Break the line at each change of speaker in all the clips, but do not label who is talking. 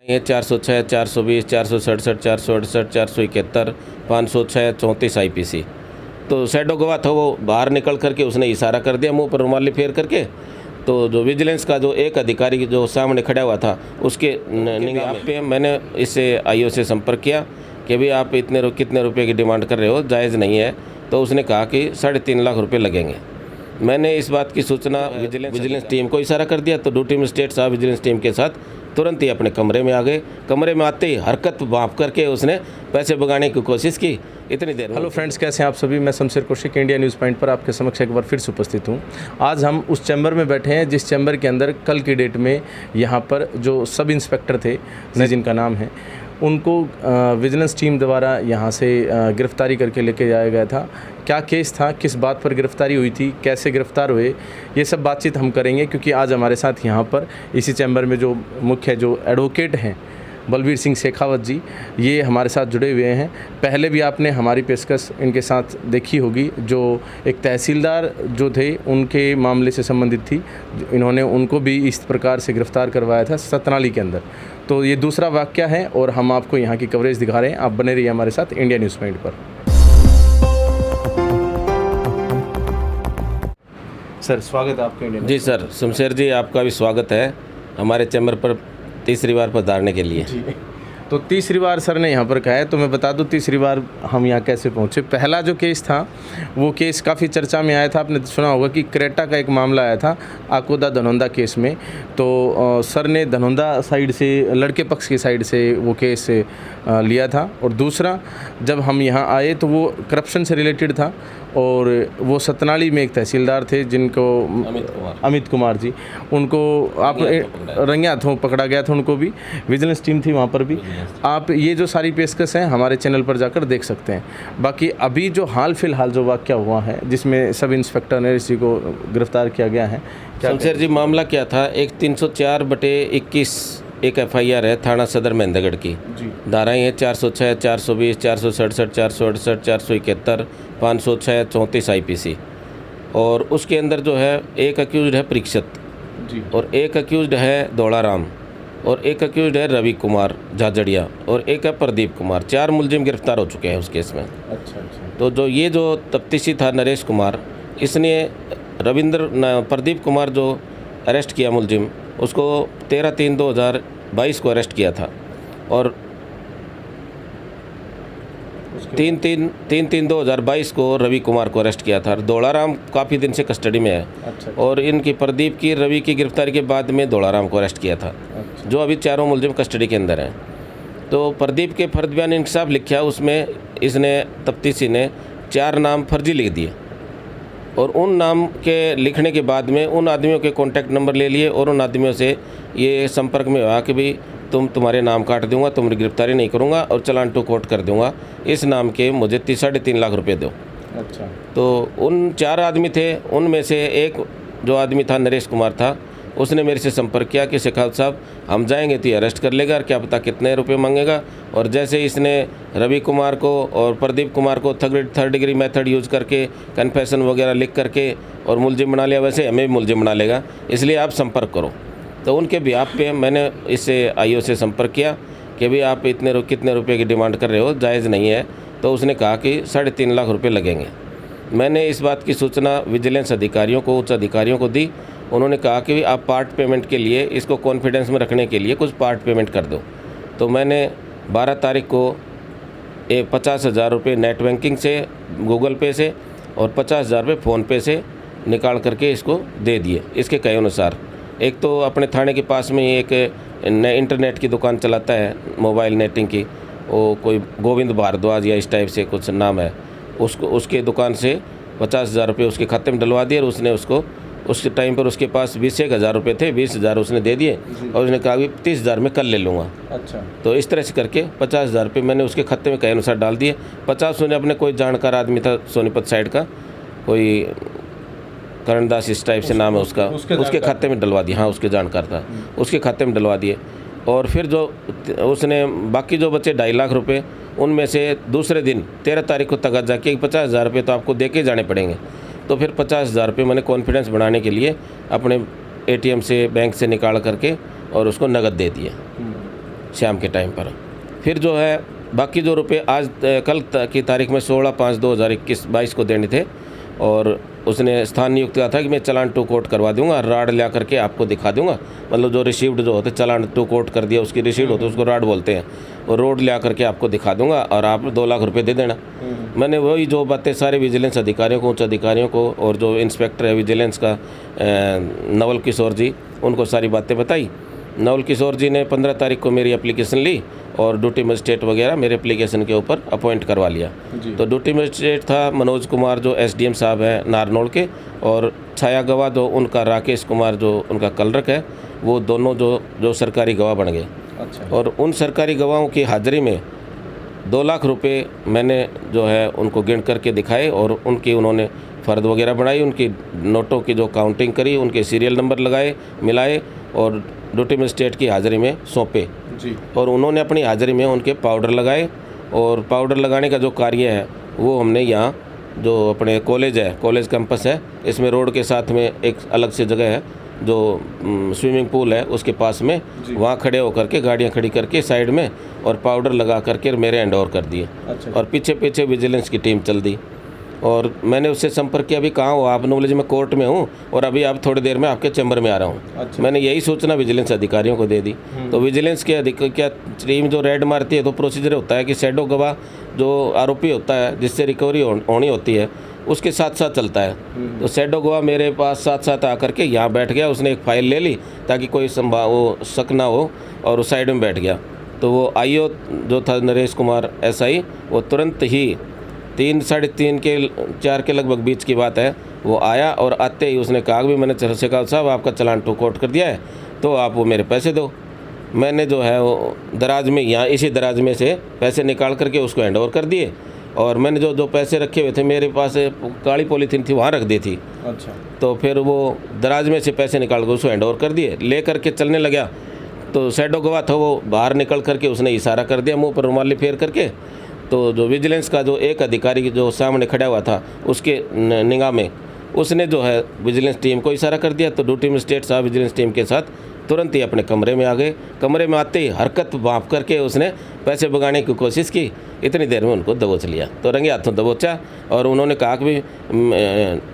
ये 406, 420, 467, 468, 471, 506, 34 IPC। तो शैडो गवाह था, वो बाहर निकल करके उसने इशारा कर दिया मुंह पर रुमाली फेर करके। तो जो विजिलेंस का जो एक अधिकारी जो सामने खड़ा हुआ था उसके निगाह पे मैंने इससे आईओ से संपर्क किया कि भाई आप कितने रुपए की डिमांड कर रहे हो, जायज़ नहीं है। तो उसने कहा कि 3.5 लाख रुपये लगेंगे। मैंने इस बात की सूचना विजिलेंस टीम को इशारा कर दिया। तो ड्यूटी मजिस्ट्रेट साहब विजिलेंस टीम के साथ तुरंत ही अपने कमरे में आ गए। कमरे में आते ही हरकत भांप करके उसने पैसे भगाने की कोशिश की। इतनी देर।
हेलो फ्रेंड्स, कैसे हैं आप सभी। मैं Shamsher Kaushik India news point पर आपके समक्ष एक बार फिर से उपस्थित हूं। आज हम उस चैम्बर में बैठे हैं जिस चैम्बर के अंदर कल की डेट में यहां पर जो सब इंस्पेक्टर थे, जिनका नाम है, उनको विजिलेंस टीम द्वारा यहां से गिरफ्तारी करके लेके जाया गया था। क्या केस था, किस बात पर गिरफ्तारी हुई थी, कैसे गिरफ्तार हुए, ये सब बातचीत हम करेंगे। क्योंकि आज हमारे साथ यहाँ पर इसी चैम्बर में जो मुख्य जो एडवोकेट हैं बलबीर सिंह शेखावत जी, ये हमारे साथ जुड़े हुए हैं। पहले भी आपने हमारी पेशकश इनके साथ देखी होगी, जो एक तहसीलदार जो थे उनके मामले से संबंधित थी। इन्होंने उनको भी इस प्रकार से गिरफ्तार करवाया था सतनाली के अंदर। तो ये दूसरा वाक़या है और हम आपको यहाँ की कवरेज दिखा रहे हैं। आप बने रहिए हमारे साथ इंडिया न्यूज़ पॉइंट पर। सर, स्वागत है आपका इंडिया।
जी सर, शमशेर जी आपका भी स्वागत है हमारे चैम्बर पर तीसरी बार पधारने के लिए।
जी, तो तीसरी बार सर ने यहाँ पर कहा है, तो मैं बता दूं तीसरी बार हम यहाँ कैसे पहुँचे। पहला जो केस था वो केस काफ़ी चर्चा में आया था। आपने सुना होगा कि क्रेटा का एक मामला आया था आकोदा धनौंदा केस में। तो सर ने धनौंदा साइड से, लड़के पक्ष की साइड से वो केस लिया था। और दूसरा जब हम यहाँ आए तो वो करप्शन से रिलेटेड था। और वो सतनाली में एक तहसीलदार थे जिनको अमित कुमार जी, उनको आप रंगे हाथों पकड़ा गया था। उनको भी विजिलेंस टीम थी वहाँ पर भी। आप ये जो सारी पेशकश हैं हमारे चैनल पर जाकर देख सकते हैं। बाकी अभी जो हाल फिलहाल जो वाक़या हुआ है जिसमें सब इंस्पेक्टर नरेश जी को गिरफ्तार किया गया है,
शमशेर जी मामला क्या था, एक 304/21 एक FIR है थाना सदर महेंद्रगढ़ की। धाराएँ हैं 406, 420, 467, 468, 471, 506, 34 IPC। और उसके अंदर जो है एक अक्यूज़ड है परीक्षित जी, और एक अक्यूज़ड है धौलाराम, और एक अक्यूज़ड है रवि कुमार झाझड़िया, और एक है प्रदीप कुमार। 4 मुलजिम गिरफ्तार हो चुके हैं उस केस में। अच्छा। तो जो तफ्तीशी था नरेश कुमार, इसने प्रदीप कुमार जो अरेस्ट किया मुलजिम, उसको 13/3/2022 को अरेस्ट किया था। और 3/3/2022 को रवि कुमार को अरेस्ट किया था। धौलाराम काफ़ी दिन से कस्टडी में है। अच्छा। और इनकी प्रदीप की, रवि की गिरफ्तारी के बाद में धौलाराम को अरेस्ट किया था। अच्छा। जो अभी चारों मुलजिम कस्टडी के अंदर हैं। तो प्रदीप के फर्द बयान इंकशाफ लिखा, उसमें इसने तफ्तीशी ने 4 नाम फर्जी लिख दिए। और उन नाम के लिखने के बाद में उन आदमियों के कॉन्टैक्ट नंबर ले लिए और उन आदमियों से ये संपर्क में हुआ कि भाई तुम्हारे नाम काट दूंगा, तुम्हारी गिरफ्तारी नहीं करूंगा और चालान टू कोर्ट कर दूंगा, इस नाम के मुझे 3.5 लाख रुपए दो। अच्छा। तो उन 4 आदमी थे, उनमें से एक जो आदमी था नरेश कुमार था, उसने मेरे से संपर्क किया कि शेखावत साहब हम जाएंगे तो ये अरेस्ट कर लेगा और क्या पता कितने रुपए मांगेगा। और जैसे इसने रवि कुमार को और प्रदीप कुमार को थर्ड डिग्री मेथड यूज़ करके कन्फेशन वगैरह लिख करके और मुलजिम बना लिया, वैसे हमें भी मुलजिम बना लेगा, इसलिए आप संपर्क करो। तो उनके बिहाफ पे मैंने इससे आईओ से संपर्क किया कि भाई आप कितने रुपये की डिमांड कर रहे हो, जायज़ नहीं है। तो उसने कहा कि 3.5 लाख रुपये लगेंगे। मैंने इस बात की सूचना विजिलेंस अधिकारियों को, उच्च अधिकारियों को दी। उन्होंने कहा कि आप पार्ट पेमेंट के लिए, इसको कॉन्फिडेंस में रखने के लिए कुछ पार्ट पेमेंट कर दो। तो मैंने 12 तारीख को 50,000 रुपये नेट बैंकिंग से, गूगल पे से और 50,000 रुपये फ़ोनपे से निकाल करके इसको दे दिए। इसके कहे अनुसार एक तो अपने थाने के पास में ही एक इंटरनेट की दुकान चलाता है, मोबाइल नेटिंग की, वो कोई गोविंद भारद्वाज या इस टाइप से कुछ नाम है, उसके दुकान से 50,000 रुपये उसके खाते में डलवा दिए। और उसने उसको उस टाइम पर उसके पास 21,000 रुपये थे, 20,000 उसने दे दिए और उसने कहा कि 30,000 में कल ले लूँगा। अच्छा। तो इस तरह से करके 50,000 रुपये मैंने उसके खाते में कहे अनुसार डाल दिए। 50 उसने अपने कोई जानकार आदमी था सोनीपत साइड का, कोई करणदास इस टाइप से नाम है उसका, उसके खाते में डलवा दिया। हाँ, उसके जानकार था, उसके खाते में डलवा दिए। और फिर जो उसने बाकी जो बचे 2.5 लाख रुपये, उनमें से दूसरे दिन 13 तारीख को तगाजा किया कि 50,000 रुपये तो आपको दे के जाने पड़ेंगे। तो फिर 50,000 रुपये मैंने कॉन्फिडेंस बढ़ाने के लिए अपने ATM से, बैंक से निकाल करके और उसको नगद दे दिए। शाम के टाइम पर। फिर जो है बाकी जो रुपए आज कल की तारीख में 16/5/2021 को देने थे, और उसने स्थान नियुक्त किया था कि मैं चालान टू कोर्ट करवा दूंगा, राड ला करके आपको दिखा दूंगा, मतलब जो रिसीव्ड जो होते चालान टू कोर्ट कर दिया उसकी रिसीव्ड होती है उसको राड बोलते हैं, और रोड ला करके आपको दिखा दूंगा और आप 2 लाख रुपए दे देना। मैंने वही जो बातें सारे विजिलेंस अधिकारियों को, उच्च अधिकारियों को, और जो इंस्पेक्टर है विजिलेंस का नवल किशोर जी, उनको सारी बातें बताई। नवल किशोर जी ने 15 तारीख को मेरी एप्लीकेशन ली और ड्यूटी मजिस्ट्रेट वगैरह मेरे एप्लीकेशन के ऊपर अपॉइंट करवा लिया। तो ड्यूटी मजिस्ट्रेट था मनोज कुमार जो एसडीएम साहब हैं नारनौल के, और छाया गवाह जो उनका राकेश कुमार जो उनका कलरक है, वो दोनों जो सरकारी गवाह बन गए।
अच्छा।
और उन सरकारी गवाहों की हाजिरी में 2 लाख रुपए मैंने जो है उनको गिन करके दिखाए, और उनकी उन्होंने फ़र्द वगैरह बनाई, उनकी नोटों की जो काउंटिंग करी, उनके सीरियल नंबर लगाए मिलाए और ड्यूटी मजिस्ट्रेट की हाज़िरी में सौंपे
जी।
और उन्होंने अपनी हाज़िरी में उनके पाउडर लगाए। और पाउडर लगाने का जो कार्य है वो हमने यहाँ जो अपने कॉलेज है, कॉलेज कैंपस है, इसमें रोड के साथ में एक अलग से जगह है जो स्विमिंग पूल है उसके पास में, वहाँ खड़े होकर के गाड़ियाँ खड़ी करके साइड में और पाउडर लगा करके मेरे हैंड ओवर कर दिए।
अच्छा।
और पीछे पीछे विजिलेंस की टीम चल दी, और मैंने उससे संपर्क किया, अभी कहाँ हो आप? बोले जी मैं कोर्ट में हूँ और अभी आप थोड़ी देर में आपके चैम्बर में आ रहा हूँ।
अच्छा।
मैंने यही सूचना विजिलेंस अधिकारियों को दे दी। तो विजिलेंस के क्या टीम जो रेड मारती है तो प्रोसीजर होता है कि शैडो गवाह जो आरोपी होता है जिससे रिकवरी होनी होती है उसके साथ साथ चलता है। तो शैडो गवाह मेरे पास साथ साथ आकर के यहाँ बैठ गया, उसने एक फ़ाइल ले ली ताकि कोई वो शक ना हो, और उस साइड में बैठ गया। तो वो आईओ जो था नरेश कुमार एसआई, वो तुरंत ही 3 साढ़े 3 के 4 के लगभग बीच की बात है, वो आया और आते ही उसने कहा भी मैंने चंद्रशेखर साहब आपका चालान टू कोर्ट कर दिया है तो आप वो मेरे पैसे दो। मैंने जो है वो दराज में, यहाँ इसी दराज में से पैसे निकाल करके उसको हैंड ओवर कर दिए, और मैंने जो पैसे रखे हुए थे मेरे पास काली पॉलीथीन थी वहाँ रख दी थी।
अच्छा।
तो फिर वो दराज में से पैसे निकाल कर उसको हैंड ओवर कर दिए, ले करके चलने लगा। तो शैडो गवाह था वो बाहर निकल करके उसने इशारा कर दिया मुँह पर रुमाली फेर करके। तो जो विजिलेंस का जो एक अधिकारी जो सामने खड़ा हुआ था उसके निगाह में उसने जो है विजिलेंस टीम को इशारा कर दिया। तो ड्यूटी मजिस्ट्रेट साहब विजिलेंस टीम के साथ तुरंत ही अपने कमरे में आ गए। कमरे में आते ही हरकत भाप करके उसने पैसे भगाने की कोशिश की, इतनी देर में उनको दबोच लिया। तो रंगे हाथों दबोचा, और उन्होंने कहा कि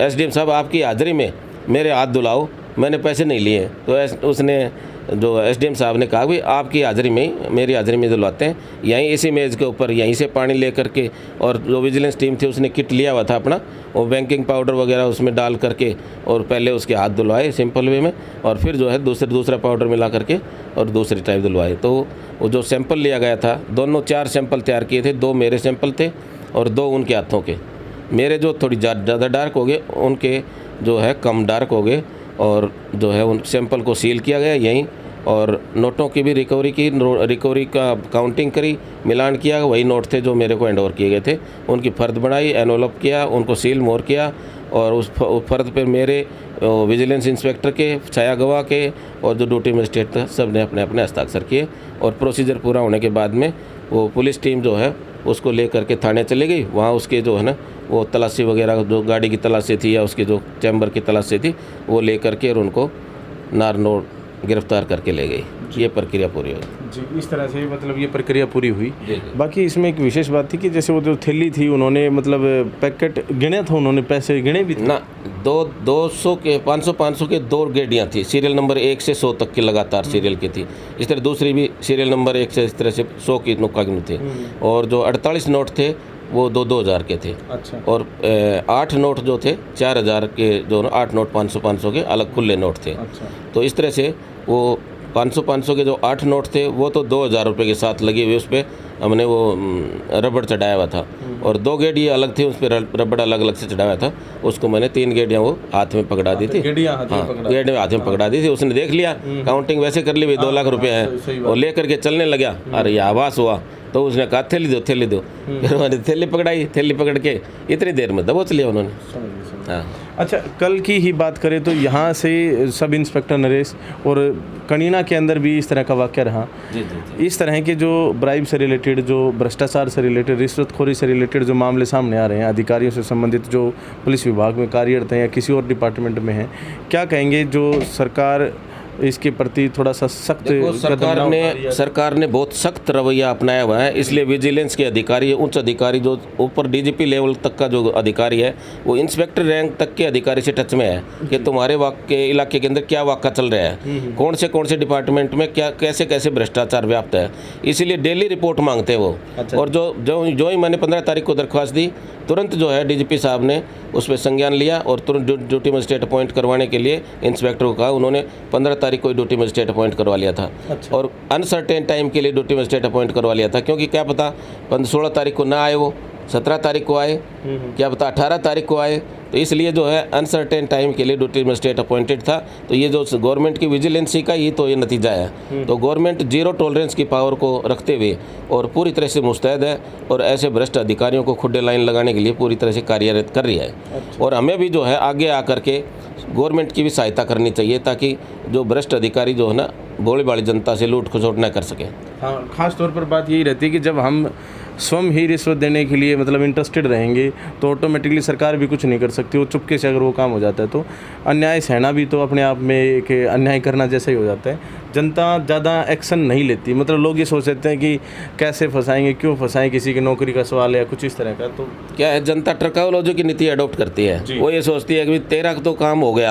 एसडीएम साहब आपकी हाजिरी में मेरे हाथ धुलाओ, मैंने पैसे नहीं लिए। तो उसने जो एसडीएम साहब ने कहा भी आपकी हाजिरी में, मेरी हाजिरी में धुलवाते हैं, यहीं इसी मेज़ के ऊपर यहीं से पानी ले करके। और जो विजिलेंस टीम थी उसने किट लिया हुआ था अपना, वो बेकिंग पाउडर वगैरह उसमें डाल करके और पहले उसके हाथ धुलवाए सिंपल वे में, और फिर जो है दूसरा पाउडर मिला करके और दूसरी टाइप धुलवाए। तो वो जो सैंपल लिया गया था, दोनों 4 सैंपल तैयार किए थे, 2 मेरे सैंपल थे और 2 उनके हाथों के। मेरे जो थोड़ी ज़्यादा डार्क हो गए, उनके जो है कम डार्क हो गए, और जो है उन सैंपल को सील किया गया यहीं, और नोटों की भी रिकवरी का काउंटिंग करी, मिलान किया, वही नोट थे जो मेरे को हैंड ओवर किए गए थे, उनकी फ़र्द बनाई, एनवलप किया, उनको सील मोहर किया, और उस फ़र्द पर मेरे विजिलेंस इंस्पेक्टर के, छाया गवाह के और जो ड्यूटी मजिस्ट्रेट था सब ने अपने अपने हस्ताक्षर किए। और प्रोसीजर पूरा होने के बाद में वो पुलिस टीम जो है उसको ले करके थाने चली गई। वहाँ उसके जो है ना वो तलाशी वगैरह, जो गाड़ी की तलाशी थी या उसके जो चैम्बर की तलाशी थी, वो ले करके और उनको नारनौल गिरफ्तार करके ले गई। ये प्रक्रिया पूरी हुई
जी। इस तरह से मतलब ये प्रक्रिया पूरी हुई।
जी।
बाकी इसमें एक विशेष बात थी कि जैसे वो जो थैली थी उन्होंने मतलब पैकेट गिने थे, उन्होंने पैसे गिने भी थे
ना। 200 के 500 के 2 गेडियाँ थी, सीरियल नंबर 1 से 100 तक की लगातार सीरियल की थी। इस तरह दूसरी भी सीरियल नंबर 1 से इस तरह से 100 की नुक्का गिनी थी। और जो 48 नोट थे वो 2,000 के थे।
अच्छा।
और 8 नोट जो थे 4,000 के, जो 8 नोट 500 के अलग खुले नोट थे।
अच्छा।
तो इस तरह से वो 500 के जो 8 नोट थे वो तो 2,000 रुपये के साथ लगे हुए, उस पर हमने वो रबड़ चढ़ाया हुआ था, और 2 गेड़ियाँ अलग थी, उस पर रबड़ अलग अलग से चढ़ाया था। उसको मैंने 3 गेड़ियाँ वो हाथ में पकड़ा दी थी।
गेड़ियाँ
हाँ, गेड़ियाँ हाथ में पकड़ा दी थी। उसने देख लिया, काउंटिंग वैसे कर ली भाई 2 लाख रुपये हैं, और ले करके चलने लगा। अरे आवाज़ हुआ तो उसने कहा थैली दो थैली दो। फिर मैंने थैली पकड़ाई, थैली पकड़ के इतनी देर में दबोच लिया उन्होंने। हाँ।
अच्छा, कल की ही बात करें तो यहाँ से सब इंस्पेक्टर नरेश और कनीना के अंदर भी इस तरह का वाक़या रहा।
जी।
इस तरह के जो ब्राइब से रिलेटेड, जो भ्रष्टाचार से रिलेटेड, रिश्वतखोरी से रिलेटेड जो मामले सामने आ रहे हैं, अधिकारियों से संबंधित जो पुलिस विभाग में कार्यरत हैं या किसी और डिपार्टमेंट में हैं, क्या कहेंगे जो सरकार इसके प्रति थोड़ा सा सख्त
देखो,
कदम
सरकार ने बहुत सख्त रवैया अपनाया हुआ है, इसलिए विजिलेंस के अधिकारी, उच्च अधिकारी जो ऊपर डीजीपी लेवल तक का जो अधिकारी है वो इंस्पेक्टर रैंक तक के अधिकारी से टच में है कि तुम्हारे के इलाके के अंदर क्या वाक़ा चल रहा है, कौन से डिपार्टमेंट में क्या कैसे कैसे भ्रष्टाचार व्याप्त है, इसीलिए डेली रिपोर्ट मांगते हैं वो। और जो ही मैंने 15 तारीख को दरख्वास्त दी, तुरंत जो है डीजीपी साहब ने उस पर संज्ञान लिया और तुरंत ड्यूटी मजिस्ट्रेट अपॉइंट करवाने के लिए इंस्पेक्टर को कहा। उन्होंने 15 तारीख को ड्यूटी मजिस्ट्रेट अपॉइंट करवा लिया था। और अनसर्टेन टाइम के लिए ड्यूटी मजिस्ट्रेट अपॉइंट करवा लिया था, क्योंकि क्या पता 16 तारीख को ना आए, वो 17 तारीख को आए, क्या पता 18 तारीख को आए, तो इसलिए जो है अनसर्टेन टाइम के लिए ड्यूटी मजिस्ट्रेट अपॉइंटेड था। तो ये जो गवर्नमेंट की विजिलेंसी का ही तो ये नतीजा है। तो गवर्नमेंट जीरो टॉलरेंस की पावर को रखते हुए और पूरी तरह से मुस्तैद है और ऐसे भ्रष्ट अधिकारियों को खुड्डे लाइन लगाने के लिए पूरी तरह से कार्यरत कर रही है। और हमें भी जो है आगे आकर के गवर्नमेंट की भी सहायता करनी चाहिए, ताकि जो भ्रष्ट अधिकारी जो है ना भोली भाली जनता से लूट खसोट न कर सके।
हाँ, खास तौर पर बात यही रहती है कि जब हम स्वयं ही रिश्वत देने के लिए मतलब इंटरेस्टेड रहेंगे तो ऑटोमेटिकली सरकार भी कुछ नहीं कर सकती। वो चुपके से अगर वो काम हो जाता है तो अन्याय सहना भी तो अपने आप में एक अन्याय करना जैसा ही हो जाता है। जनता ज़्यादा एक्शन नहीं लेती, मतलब लोग ये सोच लेते हैं कि कैसे फंसाएंगे, क्यों फंसाएं, किसी की नौकरी का सवाल है या कुछ इस तरह का। तो
क्या है, जनता ट्रकोलॉजी की नीति अडॉप्ट करती है। वो ये सोचती है कि तेरा तो काम हो गया,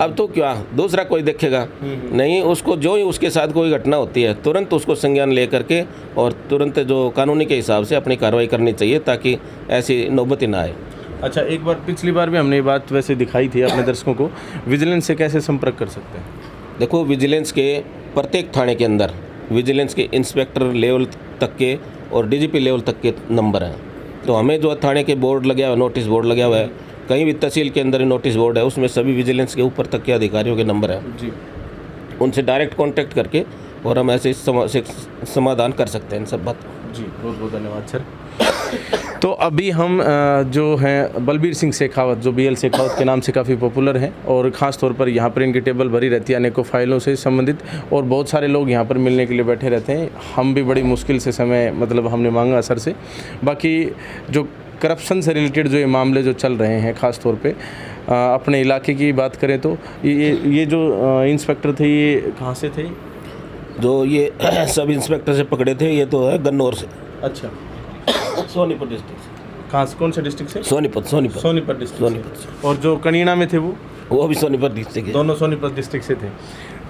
अब तो क्या दूसरा कोई देखेगा नहीं। उसको जो ही उसके साथ कोई घटना होती है तुरंत उसको संज्ञान ले करके और तुरंत जो कानूनी के हिसाब से अपनी कार्रवाई करनी चाहिए, ताकि ऐसी नौबत ही ना आए।
अच्छा, एक बार पिछली बार भी हमने ये बात वैसे दिखाई थी अपने दर्शकों को, विजिलेंस से कैसे संपर्क कर सकते हैं?
देखो, विजिलेंस के प्रत्येक थाने के अंदर विजिलेंस के इंस्पेक्टर लेवल तक के और डीजीपी लेवल तक के नंबर हैं। तो हमें जो थाने के बोर्ड लगे हुआ है, नोटिस बोर्ड लगा हुआ है, कहीं भी तहसील के अंदर ही नोटिस बोर्ड है, उसमें सभी विजिलेंस के ऊपर तक के अधिकारियों के नंबर हैं जी। उनसे डायरेक्ट कांटेक्ट करके और हम ऐसे समाधान कर सकते हैं इन सब बात
जी। बहुत बहुत धन्यवाद सर। तो अभी हम जो हैं बलबीर सिंह शेखावत, जो BL शेखावत के नाम से काफ़ी पॉपुलर हैं और ख़ास तौर पर यहाँ पर इनकी टेबल भरी रहती है अनेकों फाइलों से संबंधित, और बहुत सारे लोग यहाँ पर मिलने के लिए बैठे रहते हैं। हम भी बड़ी मुश्किल से समय मतलब हमने मांगा सर से। बाकी जो करप्शन से रिलेटेड जो ये मामले जो चल रहे हैं, ख़ास तौर पे अपने इलाके की बात करें तो ये जो इंस्पेक्टर थे ये कहाँ से थे?
जो ये सब इंस्पेक्टर से पकड़े थे ये तो है गन्नौर से।
अच्छा,
सोनीपत डिस्ट्रिक्ट से।
कहाँ से, कौन से डिस्ट्रिक्ट से?
सोनीपत
डिस्ट्रिक्ट से। और जो कनीना में थे वो भी
सोनीपत डिस्ट्रिक्ट,
दोनों सोनीपत डिस्ट्रिक्ट से थे।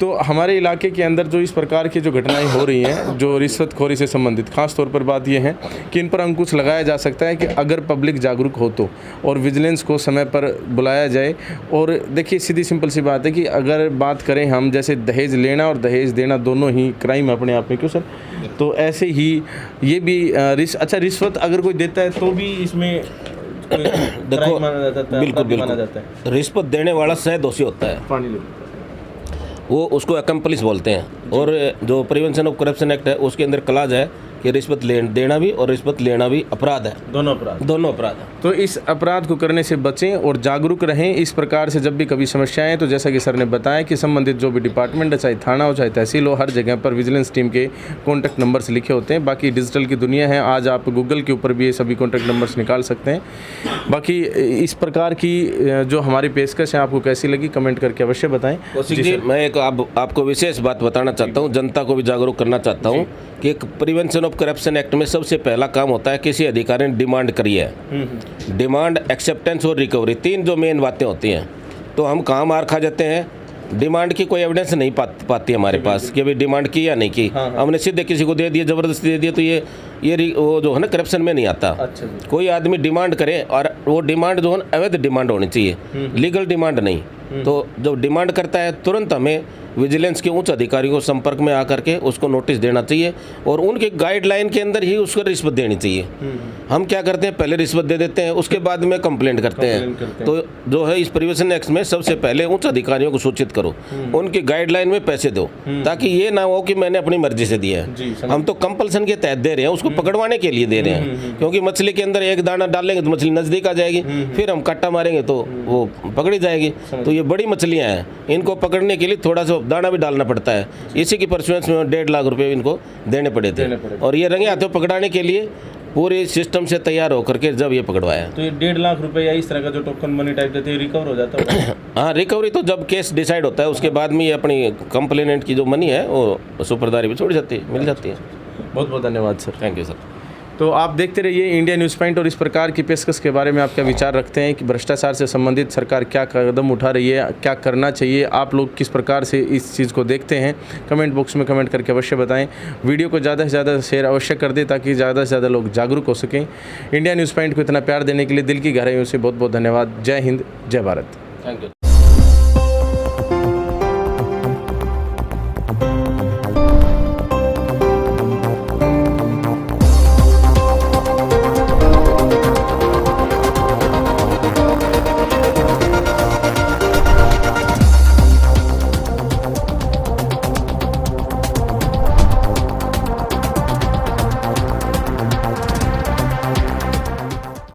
तो हमारे इलाके के अंदर जो इस प्रकार की जो घटनाएं हो रही हैं जो रिश्वतखोरी से संबंधित, खास तौर पर बात यह है कि इन पर अंकुश लगाया जा सकता है कि अगर पब्लिक जागरूक हो तो, और विजिलेंस को समय पर बुलाया जाए। और देखिए, सीधी सिंपल सी बात है कि अगर बात करें हम जैसे दहेज लेना और दहेज देना दोनों ही क्राइम अपने आप में, क्यों सर? तो ऐसे ही ये भी अच्छा, रिश्वत अगर कोई देता है तो भी इसमें
देखो बिल्कुल रिश्वत देने वाला सह दोषी होता है,
पानी ले
वो उसको अकम्पलिस बोलते हैं। और जो प्रिवेंशन ऑफ करप्शन एक्ट है उसके अंदर क्लॉज है कि रिश्वत देना भी और रिश्वत लेना भी अपराध है, दोनों अपराध है।
तो इस अपराध को करने से बचें और जागरूक रहें। इस प्रकार से जब भी कभी समस्याएं, तो जैसा कि सर ने बताया कि संबंधित जो भी डिपार्टमेंट है, चाहे थाना हो चाहे तहसील हो, हर जगह पर विजिलेंस टीम के कॉन्टैक्ट नंबर्स लिखे होते हैं। बाकी डिजिटल की दुनिया है, आज आप गूगल के ऊपर भी ये सभी कॉन्टैक्ट नंबर्स निकाल सकते हैं। बाकी इस प्रकार की जो हमारी पेशकश है आपको कैसी लगी, कमेंट करके अवश्य बताएं।
जी, मैं एक आपको विशेष बात बताना चाहता हूँ, जनता को भी जागरूक करना चाहता हूँ कि एक प्रिवेंशन ऑफ करप्शन एक्ट में सबसे पहला काम होता है किसी अधिकारी ने डिमांड करी है, डिमांड, एक्सेप्टेंस और रिकवरी, 3 जो मेन बातें होती हैं। तो हम कहाँ मार खा जाते हैं, डिमांड की कोई एविडेंस नहीं पाती हमारे पास कि भाई डिमांड की या नहीं की। हमने सीधे किसी को दे दिया, ज़बरदस्ती दे दिया, तो ये वो जो है ना करप्शन में नहीं आता। अच्छा, कोई आदमी डिमांड करे और वो डिमांड जो है ना अवैध डिमांड होनी चाहिए, लीगल डिमांड नहीं। तो जब डिमांड करता है तुरंत हमें विजिलेंस के उच्च अधिकारियों को संपर्क में आकर के उसको नोटिस देना चाहिए और उनके गाइडलाइन के अंदर ही उसको रिश्वत देनी चाहिए। हम क्या करते हैं, पहले रिश्वत दे देते हैं, उसके बाद में कंप्लेंट करते हैं। तो जो है इस प्रिवेंशन एक्ट में सबसे पहले उच्च अधिकारियों को सूचित करो, उनकी गाइडलाइन में पैसे दो, ताकि ये ना हो कि मैंने अपनी मर्जी से दिया है। हम तो कंपल्सन के तहत दे रहे हैं, उसको पकड़वाने के लिए दे रहे हैं, क्योंकि मछली के अंदर एक दाना डालेंगे तो मछली नज़दीक आ जाएगी, फिर हम काटा मारेंगे तो वो पकड़ी जाएगी। तो ये बड़ी मछलियाँ हैं, इनको पकड़ने के लिए थोड़ा सा दाना भी डालना पड़ता है। इसी की परसुएंस में 1.5 लाख रुपए इनको देने पड़े थे। और ये रंगे हाथों पकड़ाने के लिए पूरे सिस्टम से तैयार होकर के जब ये पकड़वाया।
तो ये 1.5 लाख रुपए या इस तरह का जो टोकन मनी टाइप देते हैं रिकवर हो जाता है?
हाँ, रिकवरी तो जब केस डिसाइड होता है उसके बाद में ये अपनी कंप्लेनेंट की जो मनी है वो सुपरदारी पे छोड़ जाती है, मिल जाती है।
बहुत बहुत धन्यवाद सर।
Thank you sir.
तो आप देखते रहिए इंडिया न्यूज़ पॉइंट और इस प्रकार की पेशकश के बारे में आप क्या विचार रखते हैं कि भ्रष्टाचार से संबंधित सरकार क्या कदम उठा रही है, क्या करना चाहिए, आप लोग किस प्रकार से इस चीज़ को देखते हैं, कमेंट बॉक्स में कमेंट करके अवश्य बताएं। वीडियो को ज़्यादा से ज़्यादा शेयर अवश्य कर दें ताकि ज़्यादा से ज़्यादा लोग जागरूक हो सकें। इंडिया न्यूज़ पॉइंट को इतना प्यार देने के लिए दिल की गहराइयों से बहुत बहुत धन्यवाद। जय हिंद, जय भारत।
Thank you.